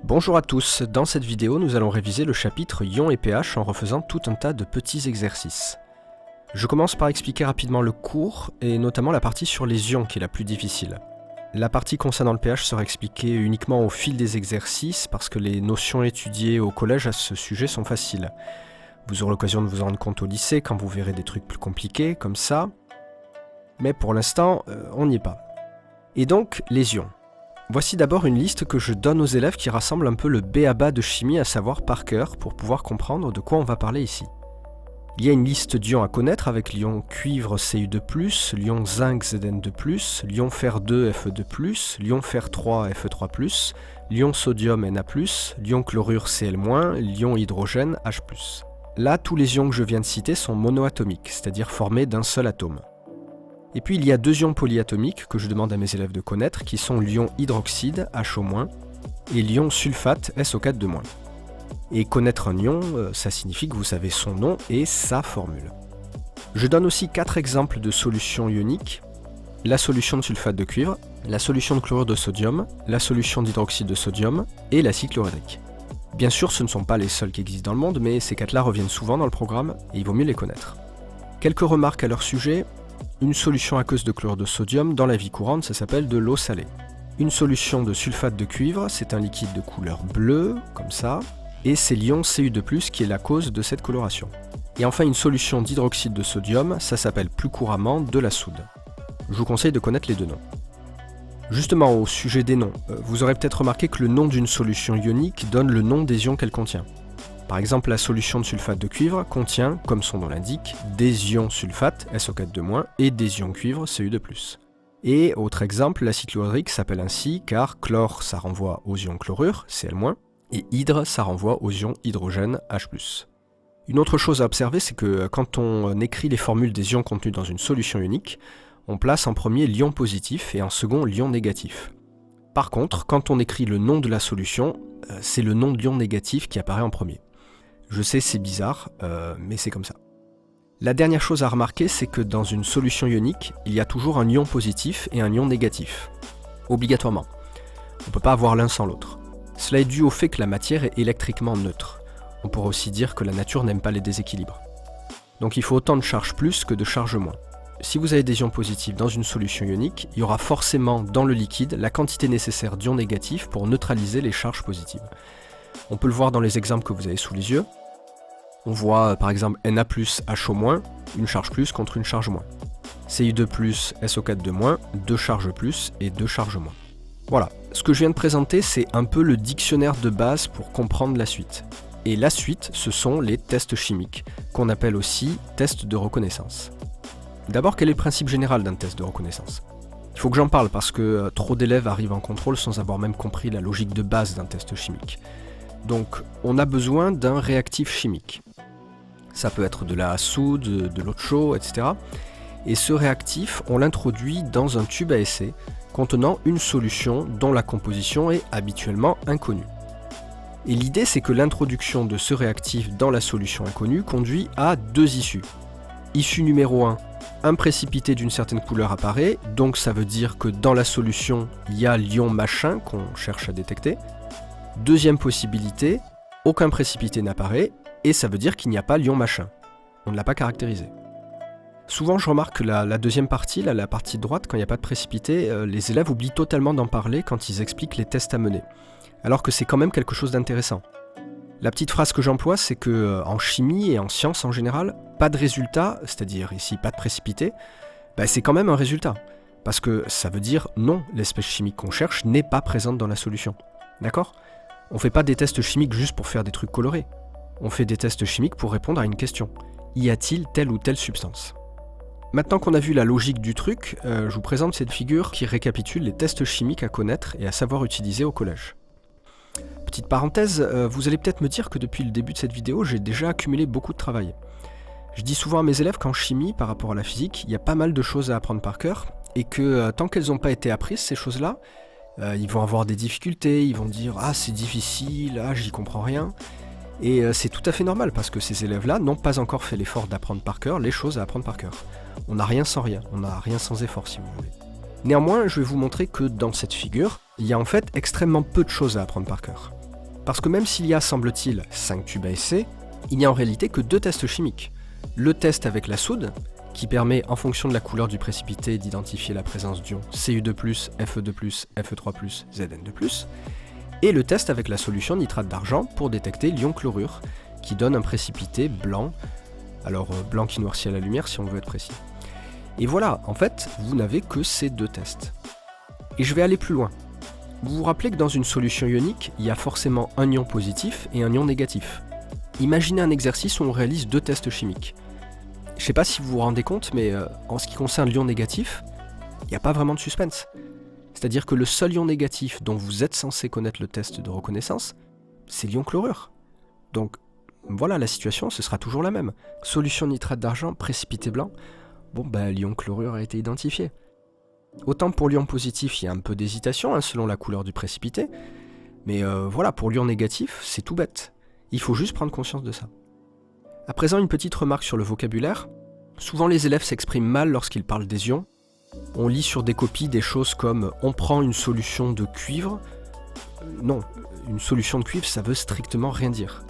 Bonjour à tous, dans cette vidéo nous allons réviser le chapitre ions et pH en refaisant tout un tas de petits exercices. Je commence par expliquer rapidement le cours et notamment la partie sur les ions qui est la plus difficile. La partie concernant le pH sera expliquée uniquement au fil des exercices parce que les notions étudiées au collège à ce sujet sont faciles. Vous aurez l'occasion de vous en rendre compte au lycée quand vous verrez des trucs plus compliqués comme ça. Mais pour l'instant, on n'y est pas. Et donc, les ions. Voici d'abord une liste que je donne aux élèves qui rassemble un peu le b.a.-ba de chimie à savoir par cœur pour pouvoir comprendre de quoi on va parler ici. Il y a une liste d'ions à connaître avec l'ion cuivre Cu2+, l'ion zinc Zn2+, l'ion fer2 Fe2+, l'ion fer3 Fe3+, l'ion sodium Na+, l'ion chlorure Cl-, l'ion hydrogène H+. Là, tous les ions que je viens de citer sont monoatomiques, c'est-à-dire formés d'un seul atome. Et puis il y a deux ions polyatomiques que je demande à mes élèves de connaître, qui sont l'ion hydroxyde, HO-, et l'ion sulfate, SO4-. Et connaître un ion, ça signifie que vous savez son nom et sa formule. Je donne aussi 4 exemples de solutions ioniques. La solution de sulfate de cuivre, la solution de chlorure de sodium, la solution d'hydroxyde de sodium et l'acide chlorhydrique. Bien sûr, ce ne sont pas les seuls qui existent dans le monde, mais ces 4-là reviennent souvent dans le programme et il vaut mieux les connaître. Quelques remarques à leur sujet. Une solution aqueuse de chlorure de sodium, dans la vie courante, ça s'appelle de l'eau salée. Une solution de sulfate de cuivre, c'est un liquide de couleur bleue, comme ça, et c'est l'ion Cu2+, qui est la cause de cette coloration. Et enfin, une solution d'hydroxyde de sodium, ça s'appelle plus couramment de la soude. Je vous conseille de connaître les deux noms. Justement, au sujet des noms, vous aurez peut-être remarqué que le nom d'une solution ionique donne le nom des ions qu'elle contient. Par exemple, la solution de sulfate de cuivre contient, comme son nom l'indique, des ions sulfate, SO4-, et des ions cuivre, Cu2+. Et autre exemple, l'acide chlorhydrique s'appelle ainsi car chlore, ça renvoie aux ions chlorure, Cl-, et hydre, ça renvoie aux ions hydrogène, H+. Une autre chose à observer, c'est que quand on écrit les formules des ions contenus dans une solution ionique, on place en premier l'ion positif et en second l'ion négatif. Par contre, quand on écrit le nom de la solution, c'est le nom de l'ion négatif qui apparaît en premier. Je sais, c'est bizarre, mais c'est comme ça. La dernière chose à remarquer, c'est que dans une solution ionique, il y a toujours un ion positif et un ion négatif. Obligatoirement. On ne peut pas avoir l'un sans l'autre. Cela est dû au fait que la matière est électriquement neutre. On pourrait aussi dire que la nature n'aime pas les déséquilibres. Donc il faut autant de charge plus que de charge moins. Si vous avez des ions positifs dans une solution ionique, il y aura forcément dans le liquide la quantité nécessaire d'ions négatifs pour neutraliser les charges positives. On peut le voir dans les exemples que vous avez sous les yeux. On voit par exemple Na+, HO-, une charge plus contre une charge moins. Cu2+, SO4-, 2 charges plus et 2 charges moins. Voilà, ce que je viens de présenter, c'est un peu le dictionnaire de base pour comprendre la suite. Et la suite, ce sont les tests chimiques, qu'on appelle aussi tests de reconnaissance. D'abord, quel est le principe général d'un test de reconnaissance ? Il faut que j'en parle parce que trop d'élèves arrivent en contrôle sans avoir même compris la logique de base d'un test chimique. Donc, on a besoin d'un réactif chimique. Ça peut être de la soude, de l'eau de chaud, etc. Et ce réactif, on l'introduit dans un tube à essai contenant une solution dont la composition est habituellement inconnue. Et l'idée, c'est que l'introduction de ce réactif dans la solution inconnue conduit à deux issues. Issue numéro 1, un précipité d'une certaine couleur apparaît, donc ça veut dire que dans la solution, il y a l'ion machin qu'on cherche à détecter. Deuxième possibilité, aucun précipité n'apparaît, et ça veut dire qu'il n'y a pas l'ion machin. On ne l'a pas caractérisé. Souvent, je remarque que la deuxième partie, la partie droite, quand il n'y a pas de précipité, les élèves oublient totalement d'en parler quand ils expliquent les tests à mener. Alors que c'est quand même quelque chose d'intéressant. La petite phrase que j'emploie, c'est que en chimie et en sciences en général, pas de résultat, c'est-à-dire ici pas de précipité, c'est quand même un résultat. Parce que ça veut dire non, l'espèce chimique qu'on cherche n'est pas présente dans la solution. D'accord ? On ne fait pas des tests chimiques juste pour faire des trucs colorés. On fait des tests chimiques pour répondre à une question. Y a-t-il telle ou telle substance ? Maintenant qu'on a vu la logique du truc, je vous présente cette figure qui récapitule les tests chimiques à connaître et à savoir utiliser au collège. Petite parenthèse, vous allez peut-être me dire que depuis le début de cette vidéo, j'ai déjà accumulé beaucoup de travail. Je dis souvent à mes élèves qu'en chimie, par rapport à la physique, il y a pas mal de choses à apprendre par cœur, et que tant qu'elles n'ont pas été apprises, ces choses-là, ils vont avoir des difficultés, ils vont dire « Ah, c'est difficile, ah, j'y comprends rien ». Et c'est tout à fait normal, parce que ces élèves-là n'ont pas encore fait l'effort d'apprendre par cœur les choses à apprendre par cœur. On n'a rien sans rien, on n'a rien sans effort si vous voulez. Néanmoins, je vais vous montrer que dans cette figure, il y a en fait extrêmement peu de choses à apprendre par cœur. Parce que même s'il y a, semble-t-il, 5 tubes à essai, il n'y a en réalité que 2 tests chimiques. Le test avec la soude, qui permet, en fonction de la couleur du précipité, d'identifier la présence d'ions Cu2+, Fe2+, Fe3+, Zn2+, et le test avec la solution nitrate d'argent pour détecter l'ion chlorure, qui donne un précipité blanc, alors blanc qui noircit à la lumière si on veut être précis. Et voilà, en fait, vous n'avez que ces 2 tests. Et je vais aller plus loin. Vous vous rappelez que dans une solution ionique, il y a forcément un ion positif et un ion négatif. Imaginez un exercice où on réalise 2 tests chimiques. Je ne sais pas si vous vous rendez compte, mais en ce qui concerne l'ion négatif, il n'y a pas vraiment de suspense. C'est-à-dire que le seul ion négatif dont vous êtes censé connaître le test de reconnaissance, c'est l'ion chlorure. Donc voilà, la situation, ce sera toujours la même. Solution nitrate d'argent, précipité blanc, bon l'ion chlorure a été identifié. Autant pour l'ion positif, il y a un peu d'hésitation selon la couleur du précipité, mais voilà, pour l'ion négatif, c'est tout bête. Il faut juste prendre conscience de ça. À présent, une petite remarque sur le vocabulaire. Souvent les élèves s'expriment mal lorsqu'ils parlent des ions. On lit sur des copies des choses comme « on prend une solution de cuivre ». Non, une solution de cuivre, ça veut strictement rien dire.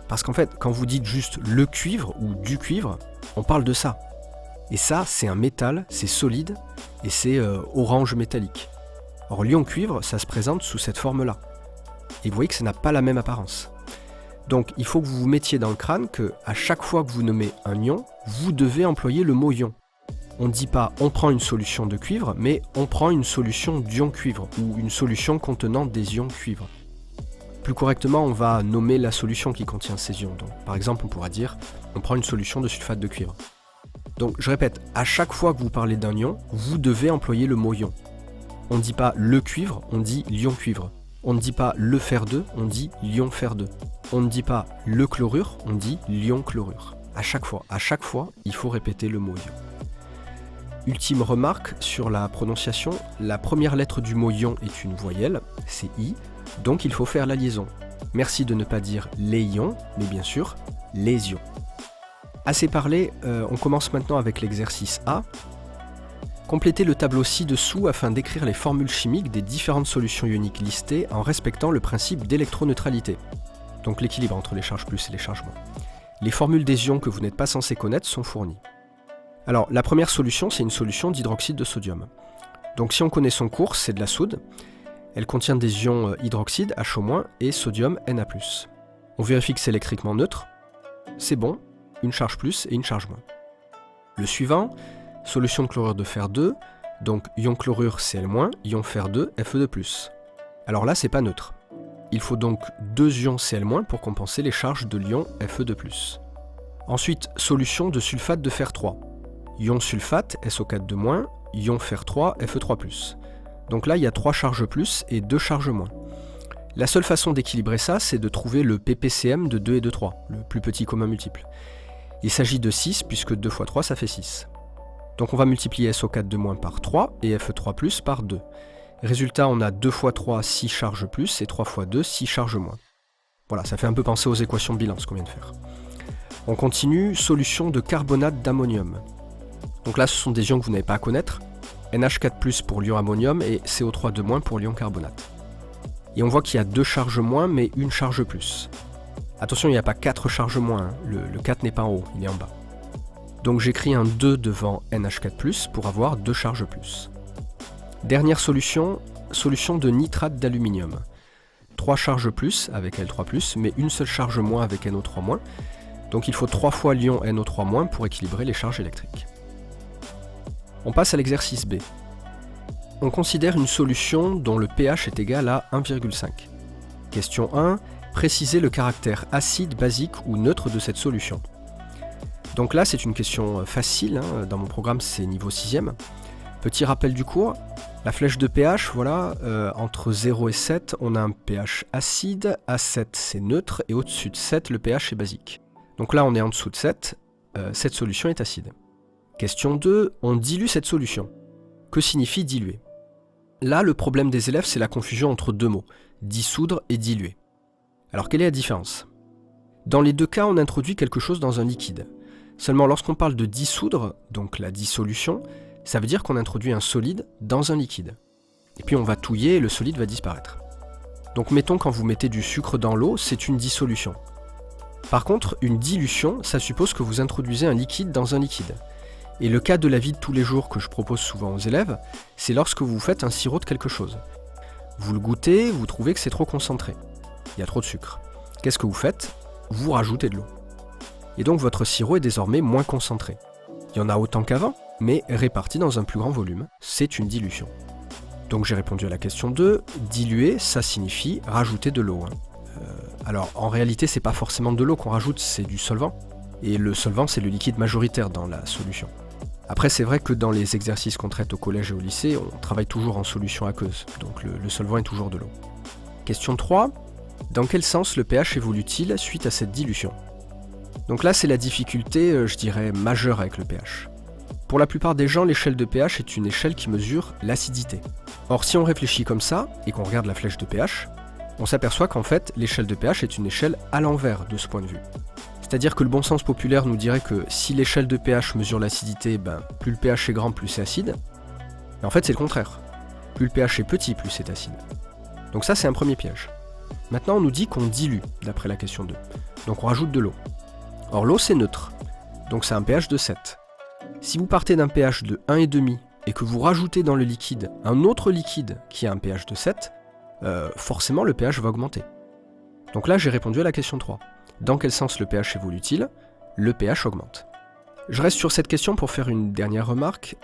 Parce qu'en fait, quand vous dites juste « le cuivre » ou « du cuivre », on parle de ça. Et ça, c'est un métal, c'est solide, et c'est orange métallique. Or, l'ion cuivre, ça se présente sous cette forme-là. Et vous voyez que ça n'a pas la même apparence. Donc, il faut que vous vous mettiez dans le crâne que, à chaque fois que vous nommez un ion, vous devez employer le mot ion. On ne dit pas « on prend une solution de cuivre », mais « on prend une solution d'ion cuivre » ou une solution contenant des ions cuivre. Plus correctement, on va nommer la solution qui contient ces ions. Donc, par exemple, on pourra dire « on prend une solution de sulfate de cuivre ». Donc, je répète, à chaque fois que vous parlez d'un ion, vous devez employer le mot ion. On ne dit pas le cuivre, on dit l'ion cuivre. On ne dit pas le fer 2, on dit l'ion fer 2. On ne dit pas le chlorure, on dit l'ion chlorure. À chaque fois, il faut répéter le mot ion. Ultime remarque sur la prononciation, la première lettre du mot ion est une voyelle, c'est I, donc il faut faire la liaison. Merci de ne pas dire les ions, mais bien sûr, les ions. Assez parlé, on commence maintenant avec l'exercice A. Complétez le tableau ci-dessous afin d'écrire les formules chimiques des différentes solutions ioniques listées en respectant le principe d'électroneutralité. Donc l'équilibre entre les charges plus et les charges moins. Les formules des ions que vous n'êtes pas censé connaître sont fournies. Alors la première solution, c'est une solution d'hydroxyde de sodium. Donc si on connaît son cours, c'est de la soude. Elle contient des ions hydroxyde, HO- et sodium, Na+. On vérifie que c'est électriquement neutre. C'est bon, une charge plus et une charge moins. Le suivant, solution de chlorure de fer 2, donc ion chlorure Cl-, ion fer 2, Fe2+. Alors là, c'est pas neutre. Il faut donc 2 ions Cl- pour compenser les charges de l'ion Fe2+. Ensuite, solution de sulfate de fer 3. Ion sulfate, SO4-, ion fer 3, Fe3+. Donc là, il y a 3 charges plus et 2 charges moins. La seule façon d'équilibrer ça, c'est de trouver le ppcm de 2 et de 3, le plus petit commun multiple. Il s'agit de 6, puisque 2 fois 3, ça fait 6. Donc on va multiplier SO4-, par 3 et Fe3+, par 2. Résultat, on a 2 fois 3, 6 charges plus, et 3 fois 2, 6 charges moins. Voilà, ça fait un peu penser aux équations de bilan, ce qu'on vient de faire. On continue, solution de carbonate d'ammonium. Donc là, ce sont des ions que vous n'avez pas à connaître. NH4+, pour l'ion ammonium, et CO3- pour l'ion carbonate. Et on voit qu'il y a 2 charges moins, mais une charge plus. Attention, il n'y a pas 4 charges moins, le 4 n'est pas en haut, il est en bas. Donc j'écris un 2 devant NH4+, pour avoir 2 charges plus. Dernière solution, solution de nitrate d'aluminium. 3 charges plus avec L3+, mais une seule charge moins avec NO3-. Donc il faut 3 fois l'ion NO3- pour équilibrer les charges électriques. On passe à l'exercice B. On considère une solution dont le pH est égal à 1,5. Question 1. Précisez le caractère acide, basique ou neutre de cette solution. Donc là, c'est une question facile, dans mon programme c'est niveau 6e. Petit rappel du cours, la flèche de pH, voilà, entre 0 et 7, on a un pH acide, à 7 c'est neutre, et au-dessus de 7, le pH est basique. Donc là, on est en dessous de 7, cette solution est acide. Question 2, on dilue cette solution. Que signifie diluer? Là, le problème des élèves, c'est la confusion entre deux mots, dissoudre et diluer. Alors, quelle est la différence? Dans les deux cas, on introduit quelque chose dans un liquide. Seulement, lorsqu'on parle de dissoudre, donc la dissolution, Ça veut dire qu'on introduit un solide dans un liquide. Et puis on va touiller et le solide va disparaître. Donc mettons quand vous mettez du sucre dans l'eau, c'est une dissolution. Par contre, une dilution, ça suppose que vous introduisez un liquide dans un liquide. Et le cas de la vie de tous les jours que je propose souvent aux élèves, c'est lorsque vous faites un sirop de quelque chose. Vous le goûtez, vous trouvez que c'est trop concentré. Il y a trop de sucre. Qu'est-ce que vous faites? Vous rajoutez de l'eau. Et donc votre sirop est désormais moins concentré. Il y en a autant qu'avant, mais réparti dans un plus grand volume. C'est une dilution. Donc j'ai répondu à la question 2. Diluer, ça signifie rajouter de l'eau. Alors en réalité, c'est pas forcément de l'eau qu'on rajoute, c'est du solvant. Et le solvant, c'est le liquide majoritaire dans la solution. Après, c'est vrai que dans les exercices qu'on traite au collège et au lycée, on travaille toujours en solution aqueuse, donc le solvant est toujours de l'eau. Question 3. Dans quel sens le pH évolue-t-il suite à cette dilution? Donc là, c'est la difficulté, je dirais, majeure avec le pH. Pour la plupart des gens, l'échelle de pH est une échelle qui mesure l'acidité. Or, si on réfléchit comme ça, et qu'on regarde la flèche de pH, on s'aperçoit qu'en fait, l'échelle de pH est une échelle à l'envers de ce point de vue. C'est-à-dire que le bon sens populaire nous dirait que si l'échelle de pH mesure l'acidité, plus le pH est grand, plus c'est acide. Mais en fait, c'est le contraire. Plus le pH est petit, plus c'est acide. Donc ça, c'est un premier piège. Maintenant, on nous dit qu'on dilue, d'après la question 2. Donc on rajoute de l'eau. Or, l'eau, c'est neutre. Donc c'est un pH de 7. Si vous partez d'un pH de 1,5 et que vous rajoutez dans le liquide un autre liquide qui a un pH de 7, forcément le pH va augmenter. Donc là, j'ai répondu à la question 3. Dans quel sens le pH évolue-t-il? Le pH augmente. Je reste sur cette question pour faire une dernière remarque.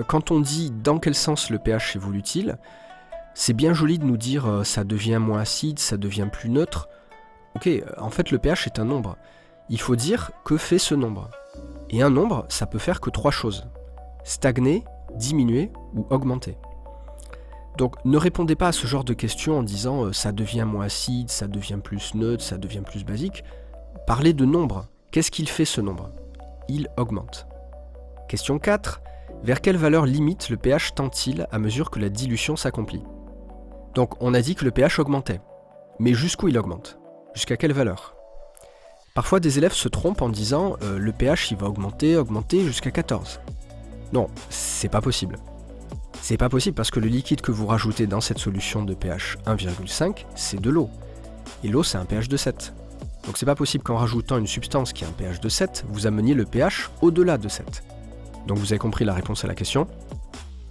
Quand on dit dans quel sens le pH évolue-t-il, c'est bien joli de nous dire ça devient moins acide, ça devient plus neutre. Ok, en fait le pH est un nombre. Il faut dire que fait ce nombre. Et un nombre, ça peut faire que 3 choses. Stagner, diminuer ou augmenter. Donc ne répondez pas à ce genre de questions en disant ça devient moins acide, ça devient plus neutre, ça devient plus basique. Parlez de nombre. Qu'est-ce qu'il fait ce nombre? Il augmente. Question 4. Vers quelle valeur limite le pH tend-il à mesure que la dilution s'accomplit? Donc on a dit que le pH augmentait. Mais jusqu'où il augmente? Jusqu'à quelle valeur? Parfois des élèves se trompent en disant le pH il va augmenter jusqu'à 14. Non, c'est pas possible. C'est pas possible parce que le liquide que vous rajoutez dans cette solution de pH 1,5, c'est de l'eau. Et l'eau, c'est un pH de 7. Donc c'est pas possible qu'en rajoutant une substance qui a un pH de 7, vous ameniez le pH au-delà de 7. Donc vous avez compris la réponse à la question.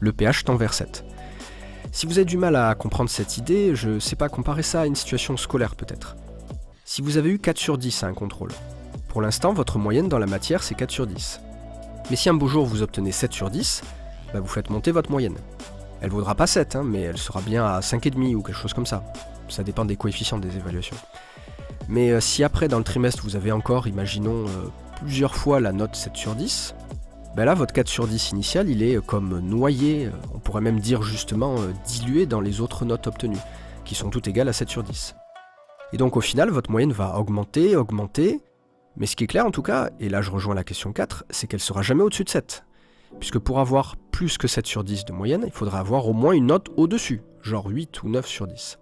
Le pH tend vers 7. Si vous avez du mal à comprendre cette idée, je sais pas, comparer ça à une situation scolaire peut-être. Si vous avez eu 4 sur 10 à un contrôle, pour l'instant, votre moyenne dans la matière, c'est 4 sur 10. Mais si un beau jour vous obtenez 7 sur 10, vous faites monter votre moyenne. Elle vaudra pas 7, mais elle sera bien à 5,5 ou quelque chose comme ça. Ça dépend des coefficients des évaluations. Mais si après, dans le trimestre, vous avez encore, imaginons, plusieurs fois la note 7 sur 10, là, votre 4 sur 10 initial, il est comme noyé, on pourrait même dire justement dilué dans les autres notes obtenues, qui sont toutes égales à 7 sur 10. Et donc au final, votre moyenne va augmenter, mais ce qui est clair en tout cas, et là je rejoins la question 4, c'est qu'elle sera jamais au-dessus de 7. Puisque pour avoir plus que 7 sur 10 de moyenne, il faudra avoir au moins une note au-dessus, genre 8 ou 9 sur 10.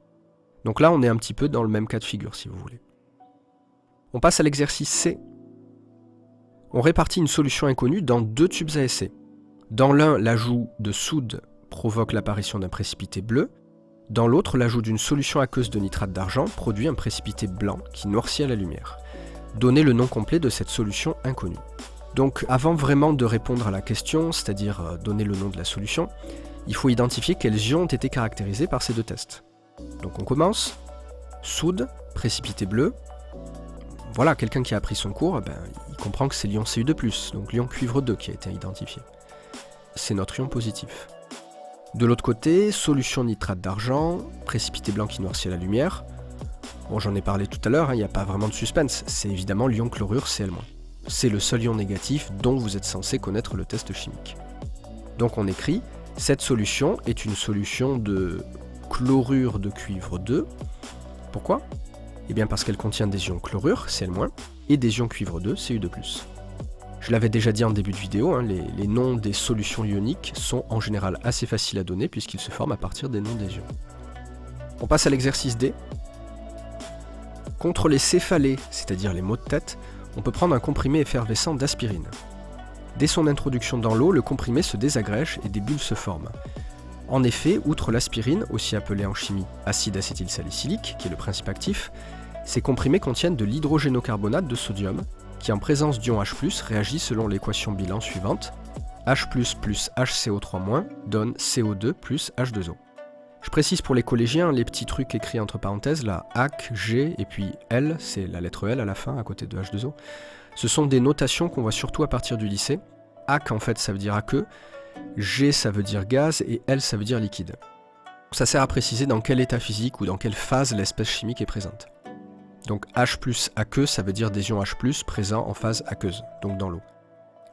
Donc là, on est un petit peu dans le même cas de figure, si vous voulez. On passe à l'exercice C. On répartit une solution inconnue dans 2 tubes à essai. Dans l'un, l'ajout de soude provoque l'apparition d'un précipité bleu. Dans l'autre, l'ajout d'une solution aqueuse de nitrate d'argent produit un précipité blanc qui noircit à la lumière. Donnez le nom complet de cette solution inconnue. Donc avant vraiment de répondre à la question, c'est-à-dire donner le nom de la solution, il faut identifier quels ions ont été caractérisés par ces 2 tests. Donc on commence. Soude, précipité bleu. Voilà, quelqu'un qui a appris son cours, il comprend que c'est l'ion Cu2+, donc l'ion cuivre 2 qui a été identifié. C'est notre ion positif. De l'autre côté, solution nitrate d'argent, précipité blanc qui noircit à la lumière. Bon, j'en ai parlé tout à l'heure, il n'y a pas vraiment de suspense, c'est évidemment l'ion chlorure Cl-. C'est le seul ion négatif dont vous êtes censé connaître le test chimique. Donc on écrit, cette solution est une solution de chlorure de cuivre 2. Pourquoi? Eh bien parce qu'elle contient des ions chlorure, Cl-, et des ions cuivre 2, Cu2+. Je l'avais déjà dit en début de vidéo, les noms des solutions ioniques sont en général assez faciles à donner puisqu'ils se forment à partir des noms des ions. On passe à l'exercice D. Contre les céphalées, c'est-à-dire les maux de tête, on peut prendre un comprimé effervescent d'aspirine. Dès son introduction dans l'eau, le comprimé se désagrège et des bulles se forment. En effet, outre l'aspirine, aussi appelée en chimie acide acétylsalicylique, qui est le principe actif, ces comprimés contiennent de l'hydrogénocarbonate de sodium, qui en présence d'ion H+, réagit selon l'équation bilan suivante, H++ plus HCO3- donne CO2 plus H2O. Je précise pour les collégiens, les petits trucs écrits entre parenthèses, là, AC, G et puis L, c'est la lettre L à la fin, à côté de H2O. Ce sont des notations qu'on voit surtout à partir du lycée. AC en fait ça veut dire aqueux, G ça veut dire gaz et L ça veut dire liquide. Ça sert à préciser dans quel état physique ou dans quelle phase l'espèce chimique est présente. Donc H+ aqueux ça veut dire des ions H+ présents en phase aqueuse, donc dans l'eau.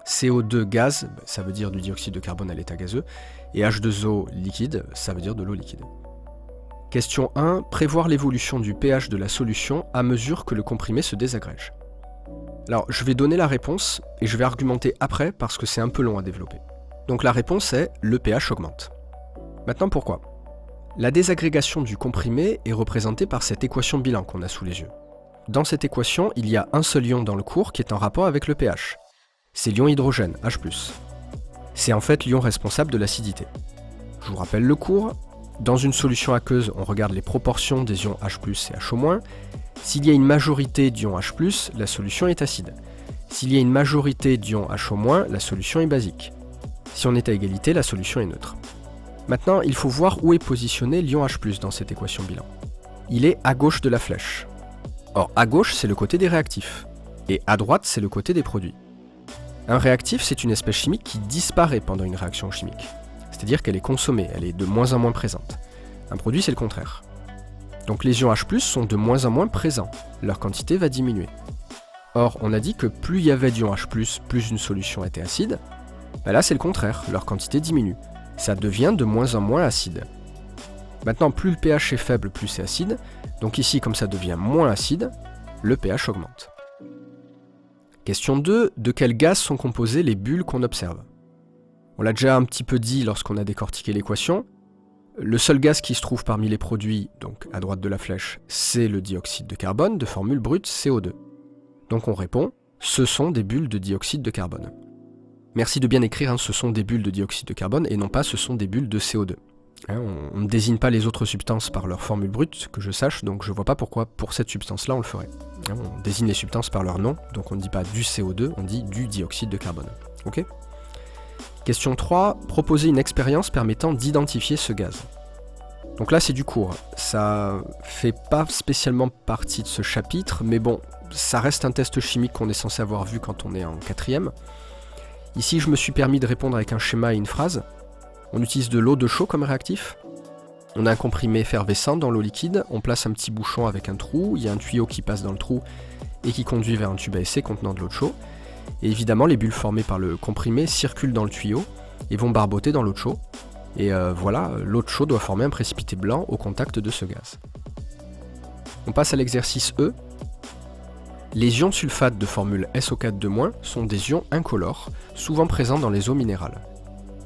CO2 gaz, ça veut dire du dioxyde de carbone à l'état gazeux, et H2O liquide, ça veut dire de l'eau liquide. Question 1. Prévoir l'évolution du pH de la solution à mesure que le comprimé se désagrège. Alors, je vais donner la réponse, et je vais argumenter après parce que c'est un peu long à développer. Donc la réponse est « le pH augmente ». Maintenant pourquoi ? La désagrégation du comprimé est représentée par cette équation bilan qu'on a sous les yeux. Dans cette équation, il y a un seul ion dans le cours qui est en rapport avec le pH. C'est l'ion hydrogène, H+. C'est en fait l'ion responsable de l'acidité. Je vous rappelle le cours. Dans une solution aqueuse, on regarde les proportions des ions H+, et HO-. S'il y a une majorité d'ions H+, la solution est acide. S'il y a une majorité d'ions HO-, la solution est basique. Si on est à égalité, la solution est neutre. Maintenant, il faut voir où est positionné l'ion H+ dans cette équation bilan. Il est à gauche de la flèche. Or, à gauche, c'est le côté des réactifs. Et à droite, c'est le côté des produits. Un réactif, c'est une espèce chimique qui disparaît pendant une réaction chimique. C'est-à-dire qu'elle est consommée, elle est de moins en moins présente. Un produit, c'est le contraire. Donc les ions H+, sont de moins en moins présents. Leur quantité va diminuer. Or, on a dit que plus il y avait d'ions H+, plus une solution était acide. Ben là, c'est le contraire, leur quantité diminue. Ça devient de moins en moins acide. Maintenant, plus le pH est faible, plus c'est acide. Donc ici, comme ça devient moins acide, le pH augmente. Question 2. De quel gaz sont composées les bulles qu'on observe? On l'a déjà un petit peu dit lorsqu'on a décortiqué l'équation. Le seul gaz qui se trouve parmi les produits, donc à droite de la flèche, c'est le dioxyde de carbone de formule brute CO2. Donc on répond, ce sont des bulles de dioxyde de carbone. Merci de bien écrire, hein, ce sont des bulles de dioxyde de carbone et non pas ce sont des bulles de CO2. Hein, on ne désigne pas les autres substances par leur formule brute, que je sache, donc je vois pas pourquoi pour cette substance-là on le ferait. Hein, on désigne les substances par leur nom, donc on ne dit pas du CO2, on dit du dioxyde de carbone. Ok ? Question 3. Proposer une expérience permettant d'identifier ce gaz. Donc là c'est du cours, ça fait pas spécialement partie de ce chapitre, mais bon, ça reste un test chimique qu'on est censé avoir vu quand on est en 4e. Ici je me suis permis de répondre avec un schéma et une phrase. On utilise de l'eau de chaud comme réactif. On a un comprimé effervescent dans l'eau liquide, on place un petit bouchon avec un trou, il y a un tuyau qui passe dans le trou et qui conduit vers un tube à essai contenant de l'eau de chaud. Et évidemment, les bulles formées par le comprimé circulent dans le tuyau et vont barboter dans l'eau de chaud. Et voilà, l'eau de chaud doit former un précipité blanc au contact de ce gaz. On passe à l'exercice E. Les ions sulfate de formule SO4- sont des ions incolores, souvent présents dans les eaux minérales.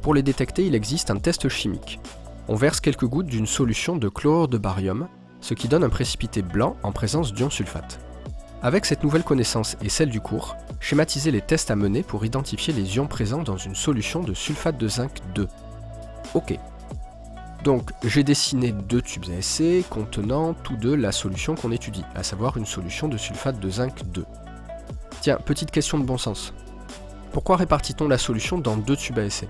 Pour les détecter, il existe un test chimique. On verse quelques gouttes d'une solution de chlorure de baryum, ce qui donne un précipité blanc en présence d'ions sulfate. Avec cette nouvelle connaissance et celle du cours, schématisez les tests à mener pour identifier les ions présents dans une solution de sulfate de zinc 2. Ok. Donc, j'ai dessiné deux tubes à essai contenant tous deux la solution qu'on étudie, à savoir une solution de sulfate de zinc 2. Tiens, petite question de bon sens. Pourquoi répartit-on la solution dans deux tubes à essai?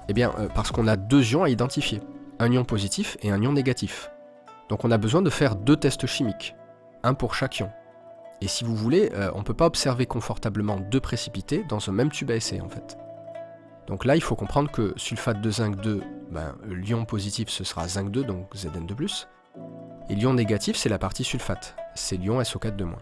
Eh bien, parce qu'on a deux ions à identifier, un ion positif et un ion négatif. Donc on a besoin de faire deux tests chimiques, un pour chaque ion. Et si vous voulez, on ne peut pas observer confortablement deux précipités dans un même tube à essai en fait. Donc là, il faut comprendre que sulfate de zinc 2, l'ion positif ce sera zinc 2, donc Zn2+, et l'ion négatif c'est la partie sulfate, c'est l'ion SO4-.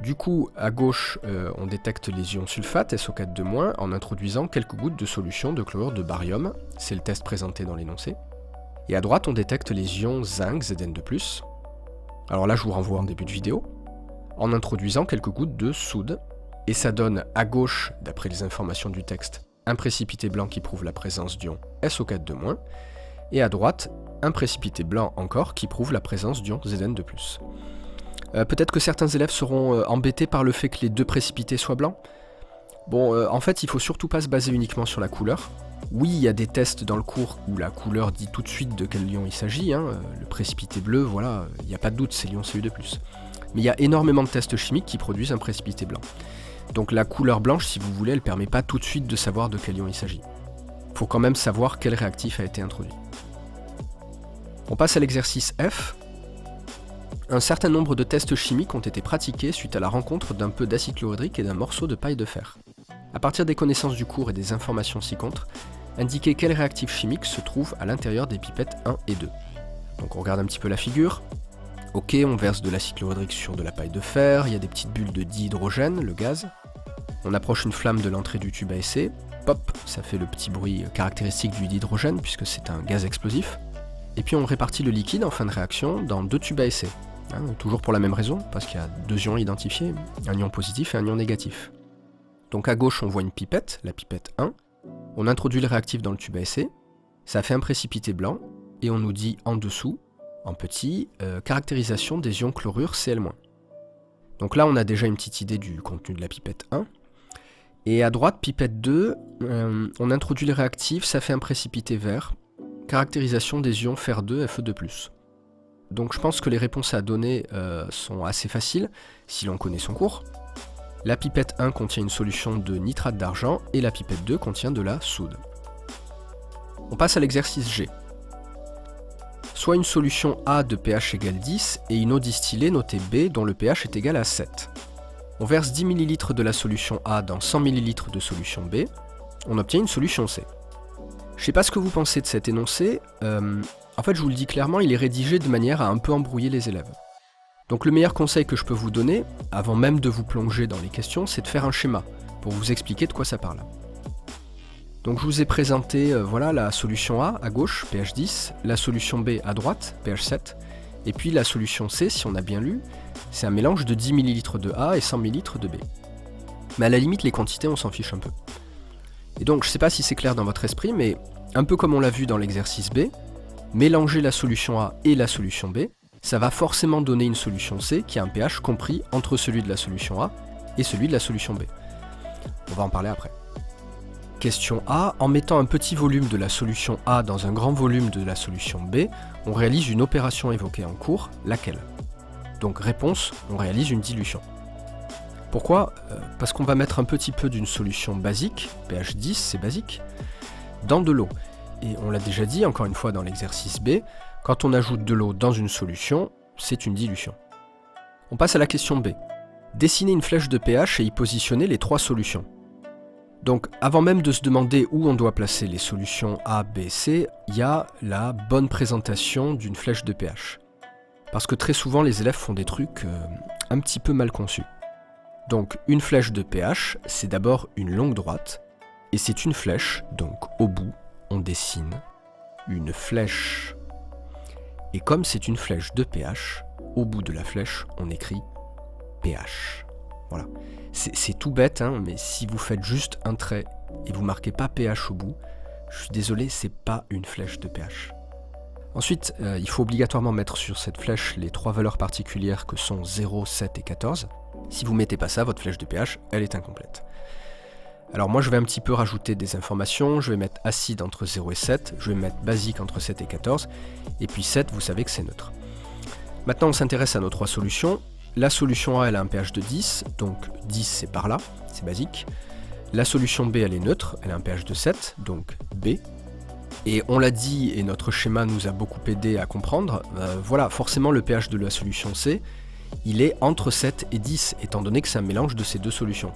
Du coup, à gauche, on détecte les ions sulfate SO4- en introduisant quelques gouttes de solution de chlorure de baryum, c'est le test présenté dans l'énoncé. Et à droite, on détecte les ions zinc Zn2+. Alors là, je vous renvoie en début de vidéo, en introduisant quelques gouttes de soude, et ça donne à gauche, d'après les informations du texte, un précipité blanc qui prouve la présence d'ion SO4-, et à droite, un précipité blanc encore qui prouve la présence d'ion Zn2+. Peut-être que certains élèves seront embêtés par le fait que les deux précipités soient blancs. Bon, en fait, il faut surtout pas se baser uniquement sur la couleur. Oui, il y a des tests dans le cours où la couleur dit tout de suite de quel lion il s'agit, hein. Le précipité bleu, voilà, il n'y a pas de doute, c'est l'ion Cu2+. Mais il y a énormément de tests chimiques qui produisent un précipité blanc. Donc la couleur blanche, si vous voulez, elle ne permet pas tout de suite de savoir de quel ion il s'agit. Il faut quand même savoir quel réactif a été introduit. On passe à l'exercice F. Un certain nombre de tests chimiques ont été pratiqués suite à la rencontre d'un peu d'acide chlorhydrique et d'un morceau de paille de fer. À partir des connaissances du cours et des informations ci-contre, indiquez quel réactif chimique se trouve à l'intérieur des pipettes 1 et 2. Donc on regarde un petit peu la figure. Ok, on verse de l'acide chlorhydrique sur de la paille de fer, il y a des petites bulles de dihydrogène, le gaz. On approche une flamme de l'entrée du tube à essai. Pop, ça fait le petit bruit caractéristique du dihydrogène puisque c'est un gaz explosif. Et puis on répartit le liquide en fin de réaction dans 2 tubes à essai. Toujours pour la même raison, parce qu'il y a 2 ions identifiés, un ion positif et un ion négatif. Donc à gauche on voit une pipette, la pipette 1. On introduit le réactif dans le tube à essai. Ça fait un précipité blanc. Et on nous dit en dessous, en petit, caractérisation des ions chlorure Cl-. Donc là on a déjà une petite idée du contenu de la pipette 1. Et à droite, pipette 2, on introduit le réactif, ça fait un précipité vert. Caractérisation des ions Fer2, Fe2+. Donc je pense que les réponses à donner sont assez faciles, si l'on connaît son cours. La pipette 1 contient une solution de nitrate d'argent, et la pipette 2 contient de la soude. On passe à l'exercice G. Soit une solution A de pH égale 10, et une eau distillée notée B dont le pH est égal à 7. On verse 10 ml de la solution A dans 100 ml de solution B, on obtient une solution C. Je sais pas ce que vous pensez de cet énoncé, en fait je vous le dis clairement, il est rédigé de manière à un peu embrouiller les élèves. Donc le meilleur conseil que je peux vous donner, avant même de vous plonger dans les questions, c'est de faire un schéma, pour vous expliquer de quoi ça parle. Donc je vous ai présenté voilà, la solution A à gauche, pH 10, la solution B à droite, pH 7, et puis la solution C, si on a bien lu, c'est un mélange de 10 ml de A et 100 ml de B. Mais à la limite, les quantités, on s'en fiche un peu. Et donc, je ne sais pas si c'est clair dans votre esprit, mais un peu comme on l'a vu dans l'exercice B, mélanger la solution A et la solution B, ça va forcément donner une solution C qui a un pH compris entre celui de la solution A et celui de la solution B. On va en parler après. Question A, en mettant un petit volume de la solution A dans un grand volume de la solution B, on réalise une opération évoquée en cours, laquelle? Donc réponse, on réalise une dilution. Pourquoi? Parce qu'on va mettre un petit peu d'une solution basique, pH 10 c'est basique, dans de l'eau. Et on l'a déjà dit encore une fois dans l'exercice B, quand on ajoute de l'eau dans une solution, c'est une dilution. On passe à la question B. Dessiner une flèche de pH et y positionner les 3 solutions. Donc avant même de se demander où on doit placer les solutions A, B, C, il y a la bonne présentation d'une flèche de pH. Parce que très souvent les élèves font des trucs un petit peu mal conçus. Donc une flèche de pH, c'est d'abord une longue droite, et c'est une flèche, donc au bout, on dessine une flèche. Et comme c'est une flèche de pH, au bout de la flèche, on écrit pH. Voilà. C'est tout bête, hein, mais si vous faites juste un trait et vous marquez pas pH au bout, je suis désolé, c'est pas une flèche de pH. Ensuite, il faut obligatoirement mettre sur cette flèche les 3 valeurs particulières que sont 0, 7 et 14. Si vous mettez pas ça, votre flèche de pH, elle est incomplète. Alors moi je vais un petit peu rajouter des informations, je vais mettre acide entre 0 et 7, je vais mettre basique entre 7 et 14, et puis 7, vous savez que c'est neutre. Maintenant on s'intéresse à nos 3 solutions. La solution A elle a un pH de 10, donc 10 c'est par là, c'est basique. La solution B elle est neutre, elle a un pH de 7, donc B. Et on l'a dit, et notre schéma nous a beaucoup aidé à comprendre, voilà, forcément le pH de la solution C, il est entre 7 et 10, étant donné que c'est un mélange de ces 2 solutions.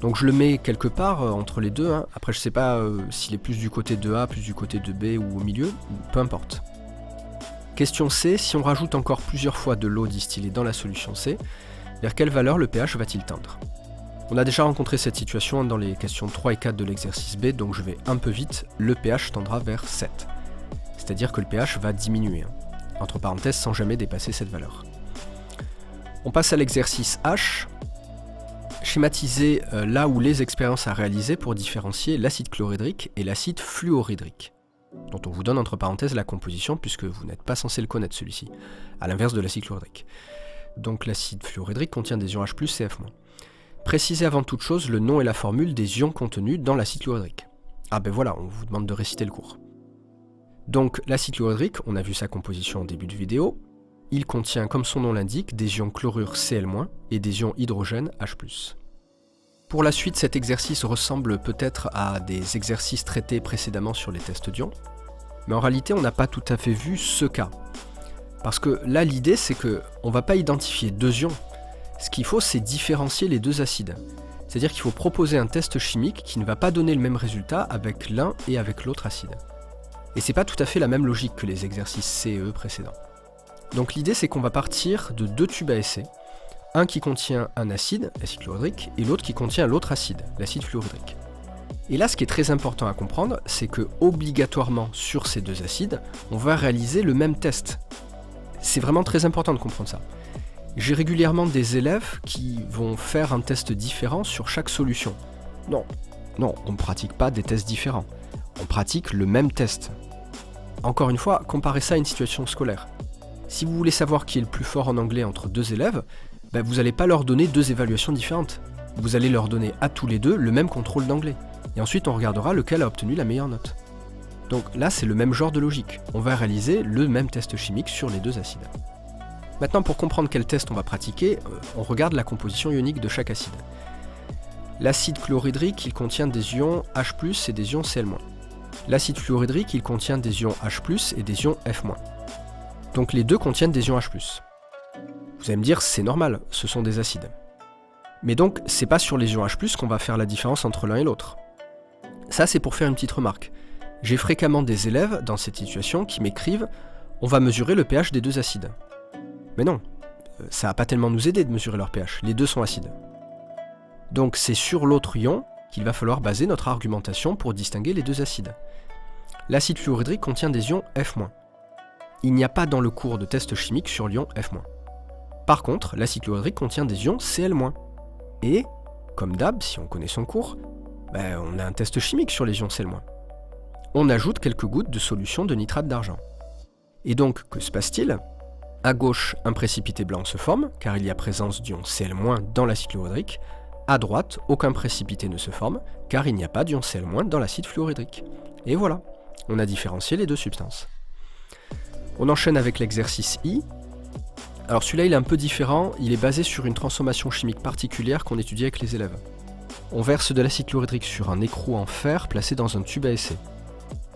Donc je le mets quelque part entre les deux, hein. Après je sais pas s'il est plus du côté de A, plus du côté de B ou au milieu, peu importe. Question C, si on rajoute encore plusieurs fois de l'eau distillée dans la solution C, vers quelle valeur le pH va-t-il tendre? On a déjà rencontré cette situation dans les questions 3 et 4 de l'exercice B, donc je vais un peu vite, le pH tendra vers 7. C'est-à-dire que le pH va diminuer, hein, entre parenthèses sans jamais dépasser cette valeur. On passe à l'exercice H. Schématiser là où les expériences à réaliser pour différencier l'acide chlorhydrique et l'acide fluorhydrique, dont on vous donne entre parenthèses la composition puisque vous n'êtes pas censé le connaître celui-ci, à l'inverse de l'acide chlorhydrique. Donc l'acide fluorhydrique contient des ions H+, CF-. Précisez avant toute chose le nom et la formule des ions contenus dans l'acide fluorhydrique. Ah ben voilà, on vous demande de réciter le cours. Donc l'acide fluorhydrique, on a vu sa composition en début de vidéo, il contient, comme son nom l'indique, des ions chlorure Cl- et des ions hydrogène H+. Pour la suite, cet exercice ressemble peut-être à des exercices traités précédemment sur les tests d'ions, mais en réalité on n'a pas tout à fait vu ce cas. Parce que là l'idée c'est qu'on ne va pas identifier deux ions, ce qu'il faut c'est différencier les deux acides. C'est-à-dire qu'il faut proposer un test chimique qui ne va pas donner le même résultat avec l'un et avec l'autre acide. Et c'est pas tout à fait la même logique que les exercices C et E précédents. Donc l'idée c'est qu'on va partir de deux tubes à essai, un qui contient un acide, l'acide fluorhydrique, et l'autre qui contient l'autre acide, l'acide fluorhydrique. Et là ce qui est très important à comprendre, c'est que obligatoirement sur ces deux acides, on va réaliser le même test. C'est vraiment très important de comprendre ça. J'ai régulièrement des élèves qui vont faire un test différent sur chaque solution. Non, on ne pratique pas des tests différents. On pratique le même test. Encore une fois, comparez ça à une situation scolaire. Si vous voulez savoir qui est le plus fort en anglais entre deux élèves, vous n'allez pas leur donner deux évaluations différentes. Vous allez leur donner à tous les deux le même contrôle d'anglais. Et ensuite on regardera lequel a obtenu la meilleure note. Donc là c'est le même genre de logique. On va réaliser le même test chimique sur les deux acides. Maintenant pour comprendre quel test on va pratiquer, on regarde la composition ionique de chaque acide. L'acide chlorhydrique il contient des ions H+, et des ions Cl-. L'acide fluorhydrique il contient des ions H+, et des ions F-. Donc les deux contiennent des ions H+. Vous allez me dire, c'est normal, ce sont des acides. Mais donc, c'est pas sur les ions H+, qu'on va faire la différence entre l'un et l'autre. Ça, c'est pour faire une petite remarque. J'ai fréquemment des élèves, dans cette situation, qui m'écrivent « On va mesurer le pH des deux acides ». Mais non, ça va pas tellement nous aider de mesurer leur pH, les deux sont acides. Donc c'est sur l'autre ion qu'il va falloir baser notre argumentation pour distinguer les deux acides. L'acide fluorhydrique contient des ions F-. Il n'y a pas dans le cours de test chimique sur l'ion F-. Par contre, l'acide fluorhydrique contient des ions Cl-. Et, comme d'hab, si on connaît son cours, on a un test chimique sur les ions Cl-. On ajoute quelques gouttes de solution de nitrate d'argent. Et donc, que se passe-t-il? À gauche, un précipité blanc se forme, car il y a présence d'ions Cl- dans l'acide fluorhydrique. À droite, aucun précipité ne se forme, car il n'y a pas d'ions Cl- dans l'acide fluorhydrique. Et voilà, on a différencié les deux substances. On enchaîne avec l'exercice I. Alors celui-là il est un peu différent, il est basé sur une transformation chimique particulière qu'on étudie avec les élèves. On verse de l'acide chlorhydrique sur un écrou en fer placé dans un tube à essai.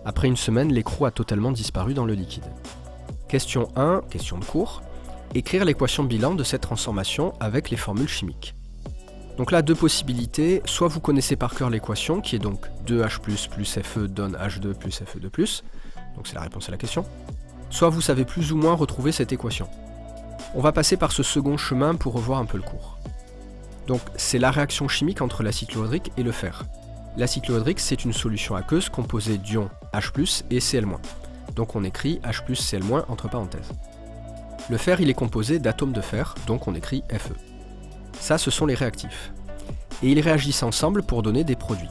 Après une semaine, l'écrou a totalement disparu dans le liquide. Question 1, question de cours, écrire l'équation bilan de cette transformation avec les formules chimiques. Donc là, deux possibilités, soit vous connaissez par cœur l'équation, qui est donc 2H+, plus Fe donne H2 plus Fe2+, donc c'est la réponse à la question, soit vous savez plus ou moins retrouver cette équation. On va passer par ce second chemin pour revoir un peu le cours. Donc c'est la réaction chimique entre l'acide chlorhydrique et le fer. L'acide chlorhydrique c'est une solution aqueuse composée d'ions H+, et Cl-. Donc on écrit H+, Cl- entre parenthèses. Le fer il est composé d'atomes de fer, donc on écrit Fe. Ça ce sont les réactifs. Et ils réagissent ensemble pour donner des produits.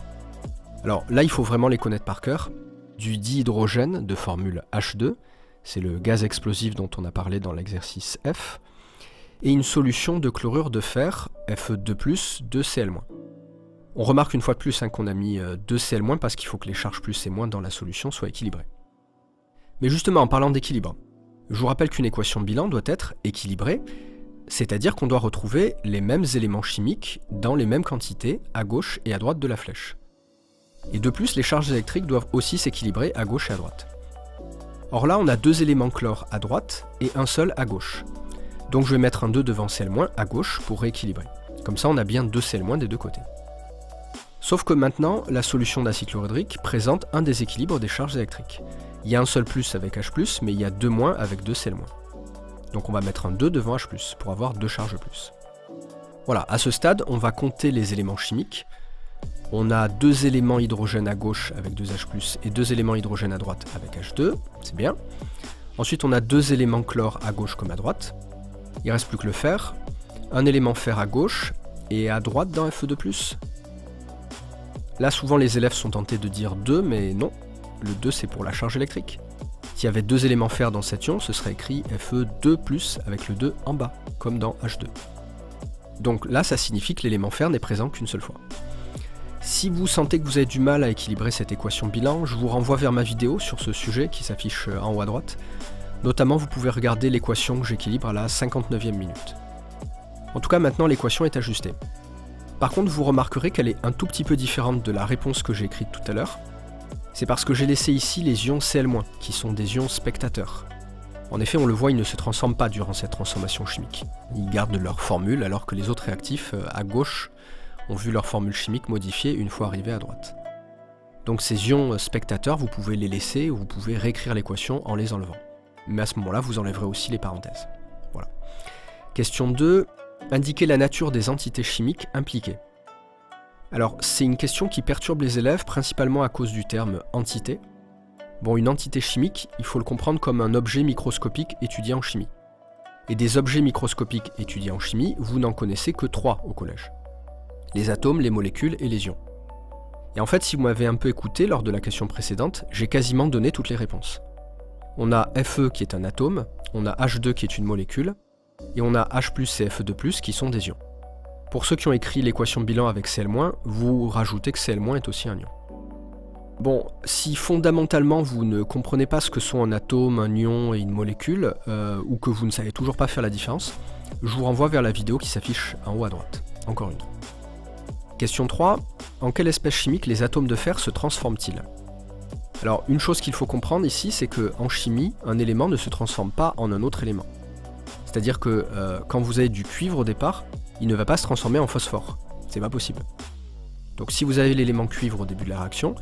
Alors là il faut vraiment les connaître par cœur. Du dihydrogène de formule H2, c'est le gaz explosif dont on a parlé dans l'exercice F, et une solution de chlorure de fer, Fe2+, 2Cl-. On remarque une fois de plus qu'on a mis 2Cl- parce qu'il faut que les charges plus et moins dans la solution soient équilibrées. Mais justement, en parlant d'équilibre, je vous rappelle qu'une équation bilan doit être équilibrée, c'est-à-dire qu'on doit retrouver les mêmes éléments chimiques dans les mêmes quantités à gauche et à droite de la flèche. Et de plus, les charges électriques doivent aussi s'équilibrer à gauche et à droite. Or là, on a deux éléments chlore à droite et un seul à gauche. Donc je vais mettre un 2 devant Cl- à gauche pour rééquilibrer. Comme ça, on a bien 2 Cl- des deux côtés. Sauf que maintenant, la solution d'acide chlorhydrique présente un déséquilibre des charges électriques. Il y a un seul plus avec H+, mais il y a deux moins avec 2 Cl-. Donc on va mettre un 2 devant H+, pour avoir deux charges plus. Voilà, à ce stade, on va compter les éléments chimiques. On a deux éléments hydrogène à gauche avec 2H+, et deux éléments hydrogène à droite avec H2, c'est bien. Ensuite on a deux éléments chlore à gauche comme à droite. Il ne reste plus que le fer. Un élément fer à gauche et à droite dans Fe2+. Là souvent les élèves sont tentés de dire 2, mais non, le 2 c'est pour la charge électrique. S'il y avait deux éléments fer dans cet ion, ce serait écrit Fe2+, avec le 2 en bas, comme dans H2. Donc là, ça signifie que l'élément fer n'est présent qu'une seule fois. Si vous sentez que vous avez du mal à équilibrer cette équation bilan, je vous renvoie vers ma vidéo sur ce sujet qui s'affiche en haut à droite. Notamment, vous pouvez regarder l'équation que j'équilibre à la 59e minute. En tout cas, maintenant, l'équation est ajustée. Par contre, vous remarquerez qu'elle est un tout petit peu différente de la réponse que j'ai écrite tout à l'heure. C'est parce que j'ai laissé ici les ions Cl-, qui sont des ions spectateurs. En effet, on le voit, ils ne se transforment pas durant cette transformation chimique. Ils gardent leur formule, alors que les autres réactifs, à gauche, ont vu leur formule chimique modifiée une fois arrivés à droite. Donc ces ions spectateurs, vous pouvez les laisser ou vous pouvez réécrire l'équation en les enlevant. Mais à ce moment-là, vous enlèverez aussi les parenthèses. Voilà. Question 2. Indiquer la nature des entités chimiques impliquées. Alors, c'est une question qui perturbe les élèves, principalement à cause du terme « entité ». Bon, une entité chimique, il faut le comprendre comme un objet microscopique étudié en chimie. Et des objets microscopiques étudiés en chimie, vous n'en connaissez que 3 au collège. Les atomes, les molécules et les ions. Et en fait, si vous m'avez un peu écouté lors de la question précédente, j'ai quasiment donné toutes les réponses. On a Fe qui est un atome, on a H2 qui est une molécule, et on a H+, et Fe2+, qui sont des ions. Pour ceux qui ont écrit l'équation bilan avec Cl-, vous rajoutez que Cl- est aussi un ion. Bon, si fondamentalement vous ne comprenez pas ce que sont un atome, un ion et une molécule, ou que vous ne savez toujours pas faire la différence, je vous renvoie vers la vidéo qui s'affiche en haut à droite. Encore une. Question 3. En quelle espèce chimique les atomes de fer se transforment-ils? Alors, une chose qu'il faut comprendre ici, c'est qu'en chimie, un élément ne se transforme pas en un autre élément. C'est-à-dire que quand vous avez du cuivre au départ, il ne va pas se transformer en phosphore. C'est pas possible. Donc si vous avez l'élément cuivre au début de la réaction,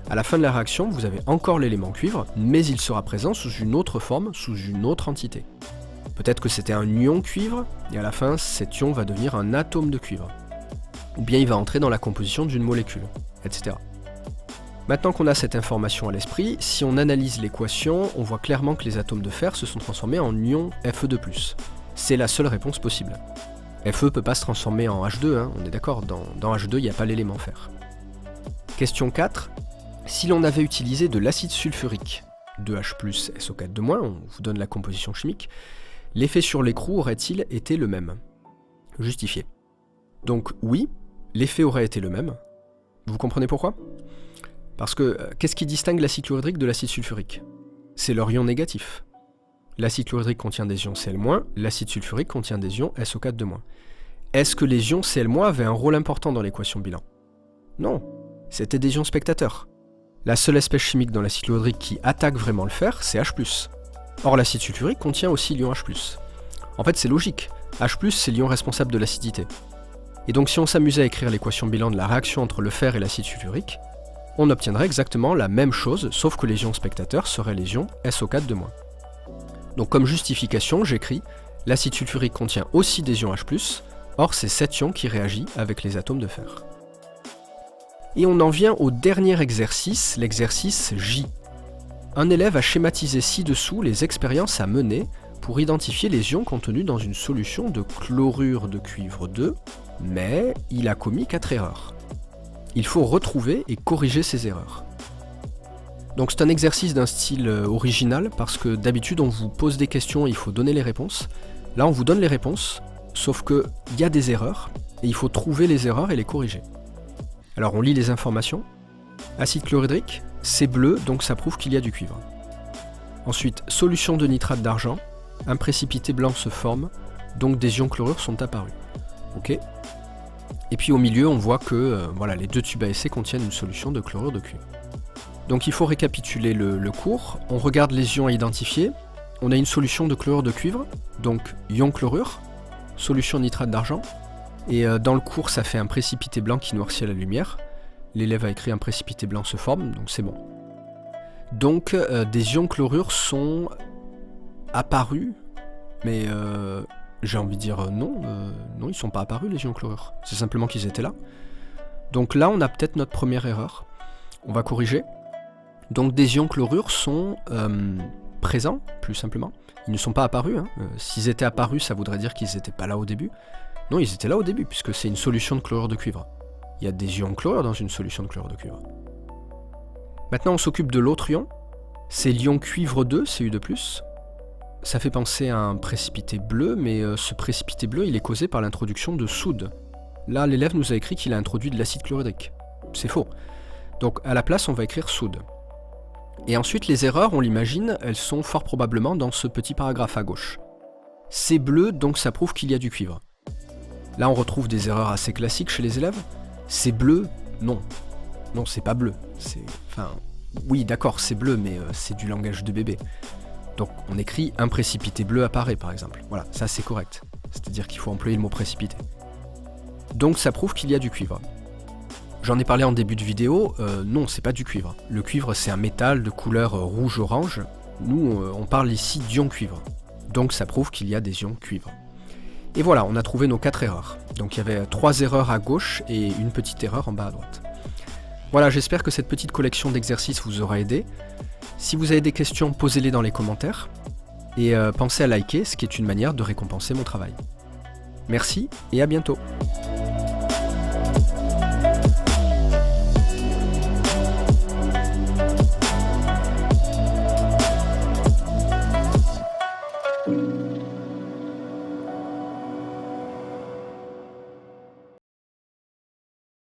à la fin de la réaction, vous avez encore l'élément cuivre, mais il sera présent sous une autre forme, sous une autre entité. Peut-être que c'était un ion cuivre, et à la fin, cet ion va devenir un atome de cuivre. Ou bien il va entrer dans la composition d'une molécule, etc. Maintenant qu'on a cette information à l'esprit, si on analyse l'équation, on voit clairement que les atomes de fer se sont transformés en ions Fe2+. C'est la seule réponse possible. Fe ne peut pas se transformer en H2, hein, on est d'accord, dans H2 il n'y a pas l'élément fer. Question 4. Si l'on avait utilisé de l'acide sulfurique, 2H+, SO4-, on vous donne la composition chimique, l'effet sur l'écrou aurait-il été le même? Justifié. Donc oui, l'effet aurait été le même. Vous comprenez pourquoi? Parce que qu'est-ce qui distingue l'acide chlorhydrique de l'acide sulfurique? C'est leur ion négatif. L'acide chlorhydrique contient des ions Cl-, l'acide sulfurique contient des ions SO4-. Est-ce que les ions Cl- avaient un rôle important dans l'équation bilan? Non, c'était des ions spectateurs. La seule espèce chimique dans l'acide chlorhydrique qui attaque vraiment le fer, c'est H+. Or l'acide sulfurique contient aussi l'ion H+. En fait c'est logique, H+, c'est l'ion responsable de l'acidité. Et donc si on s'amusait à écrire l'équation bilan de la réaction entre le fer et l'acide sulfurique, on obtiendrait exactement la même chose, sauf que les ions spectateurs seraient les ions SO4-. Donc comme justification, j'écris « L'acide sulfurique contient aussi des ions H+, or c'est cet ion qui réagit avec les atomes de fer. » Et on en vient au dernier exercice, l'exercice J. Un élève a schématisé ci-dessous les expériences à mener pour identifier les ions contenus dans une solution de chlorure de cuivre 2, mais il a commis 4 erreurs. Il faut retrouver et corriger ces erreurs. Donc c'est un exercice d'un style original parce que d'habitude on vous pose des questions et il faut donner les réponses. Là on vous donne les réponses, sauf qu'il y a des erreurs et il faut trouver les erreurs et les corriger. Alors on lit les informations. Acide chlorhydrique, c'est bleu donc ça prouve qu'il y a du cuivre. Ensuite, solution de nitrate d'argent, un précipité blanc se forme, donc des ions chlorure sont apparus. Ok. Et puis au milieu, on voit que voilà, les deux tubes à essai contiennent une solution de chlorure de cuivre. Donc il faut récapituler le cours. On regarde les ions à identifier. On a une solution de chlorure de cuivre, donc ion chlorure, solution nitrate d'argent. Et dans le cours, ça fait un précipité blanc qui noircit à la lumière. L'élève a écrit un précipité blanc se forme, donc c'est bon. Donc des ions chlorure sont apparus, mais j'ai envie de dire non, non ils sont pas apparus les ions chlorure, c'est simplement qu'ils étaient là. Donc là on a peut-être notre première erreur, on va corriger. Donc des ions chlorure sont présents, plus simplement, ils ne sont pas apparus, hein. S'ils étaient apparus ça voudrait dire qu'ils n'étaient pas là au début. Non ils étaient là au début puisque c'est une solution de chlorure de cuivre. Il y a des ions chlorure dans une solution de chlorure de cuivre. Maintenant on s'occupe de l'autre ion, c'est l'ion cuivre 2, Cu2+. Ça fait penser à un précipité bleu, mais ce précipité bleu, il est causé par l'introduction de soude. Là, l'élève nous a écrit qu'il a introduit de l'acide chlorhydrique. C'est faux. Donc à la place, on va écrire soude. Et ensuite, les erreurs, on l'imagine, elles sont fort probablement dans ce petit paragraphe à gauche. C'est bleu, donc ça prouve qu'il y a du cuivre. Là, on retrouve des erreurs assez classiques chez les élèves. C'est bleu, non. Non, c'est pas bleu. Oui, d'accord, c'est bleu, mais c'est du langage de bébé. Donc, on écrit un précipité bleu apparaît, par exemple. Voilà, ça c'est correct. C'est-à-dire qu'il faut employer le mot précipité. Donc, ça prouve qu'il y a du cuivre. J'en ai parlé en début de vidéo, non, c'est pas du cuivre. Le cuivre, c'est un métal de couleur rouge-orange. Nous, on parle ici d'ion cuivre. Donc, ça prouve qu'il y a des ions cuivre. Et voilà, on a trouvé nos 4 erreurs. Donc, il y avait 3 erreurs à gauche et une petite erreur en bas à droite. Voilà, j'espère que cette petite collection d'exercices vous aura aidé. Si vous avez des questions, posez-les dans les commentaires. Et pensez à liker, ce qui est une manière de récompenser mon travail. Merci et à bientôt.